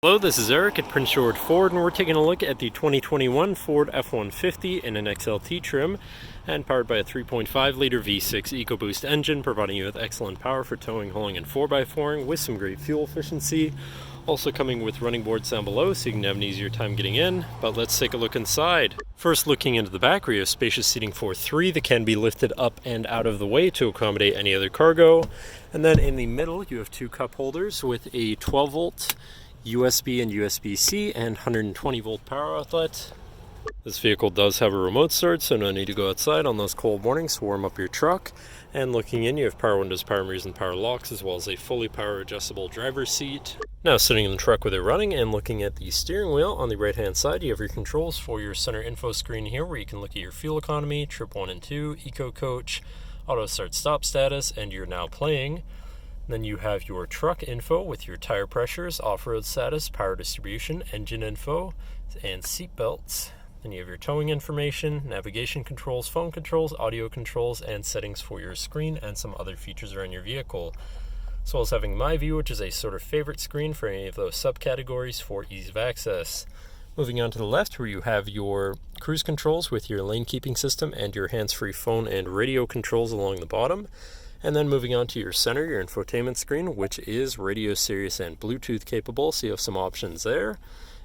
Hello, this is Eric at Prince George Ford, and we're taking a look at the 2021 Ford F-150 in an XLT trim and powered by a 3.5-liter V6 EcoBoost engine, providing you with excellent power for towing, hauling, and 4x4ing with some great fuel efficiency. Also coming with running boards down below so you can have an easier time getting in, but let's take a look inside. First, looking into the back, we have spacious seating for three that can be lifted up and out of the way to accommodate any other cargo. And then in the middle, you have two cup holders with a 12-volt USB and USB-C and 120 volt power outlet. This vehicle does have a remote start, so no need to go outside on those cold mornings to warm up your truck. And looking in, you have power windows, power mirrors, and power locks, as well as a fully power adjustable driver's seat. Now sitting in the truck with it running and looking at the steering wheel, on the right hand side you have your controls for your center info screen here, where you can look at your fuel economy, trip 1 and 2, eco coach, auto start stop status, and you're now playing. Then you have your truck info with your tire pressures, off-road status, power distribution, engine info, and seat belts. Then you have your towing information, navigation controls, phone controls, audio controls, and settings for your screen and some other features around your vehicle. As well as having My View, which is a sort of favorite screen for any of those subcategories for ease of access. Moving on to the left, where you have your cruise controls with your lane keeping system and your hands-free phone and radio controls along the bottom. And then moving on to your center, your infotainment screen, which is radio, Sirius, and Bluetooth capable, so you have some options there.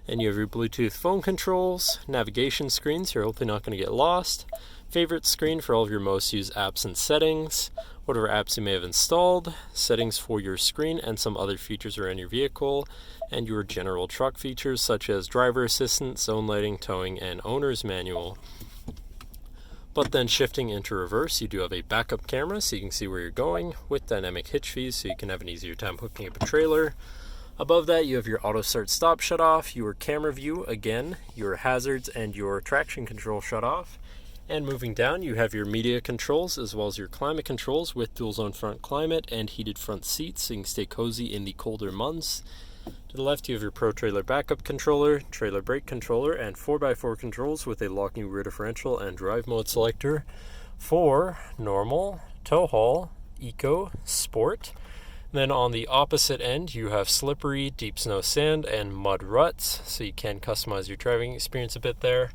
And you have your Bluetooth phone controls, navigation screens, you're hopefully not going to get lost, favorite screen for all of your most used apps and settings, whatever apps you may have installed, settings for your screen, and some other features around your vehicle, and your general truck features such as driver assistance, zone lighting, towing, and owner's manual. But then shifting into reverse, you do have a backup camera so you can see where you're going with dynamic hitch fees so you can have an easier time hooking up a trailer. Above that, you have your auto start stop shut off, your camera view again, your hazards, and your traction control shut off. And moving down, you have your media controls as well as your climate controls with dual zone front climate and heated front seats so you can stay cozy in the colder months. To the left, you have your Pro Trailer Backup Controller, Trailer Brake Controller, and 4x4 controls with a locking rear differential and drive mode selector for normal, tow haul, eco, sport. Then on the opposite end, you have slippery, deep snow, sand, and mud ruts, so you can customize your driving experience a bit there.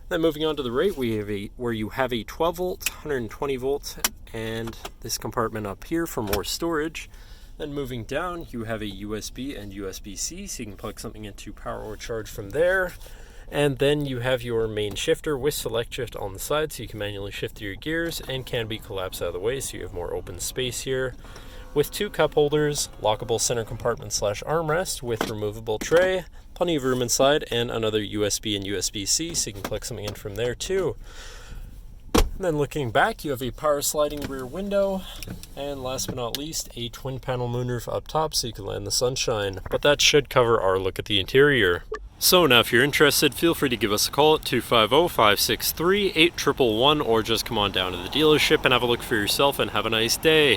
Then moving on to the right, we have where you have a 12 volt, 120 volt, and this compartment up here for more storage. Then moving down, you have a USB and USB-C, so you can plug something into power or charge from there. And then you have your main shifter with select shift on the side, so you can manually shift your gears and can be collapsed out of the way, so you have more open space here. With two cup holders, lockable center compartment / armrest with removable tray, plenty of room inside, and another USB and USB-C, so you can plug something in from there too. And then looking back, you have a power sliding rear window, and last but not least, a twin panel moonroof up top so you can land the sunshine. But that should cover our look at the interior. So now if you're interested, feel free to give us a call at 250-563-8111 or just come on down to the dealership and have a look for yourself and have a nice day.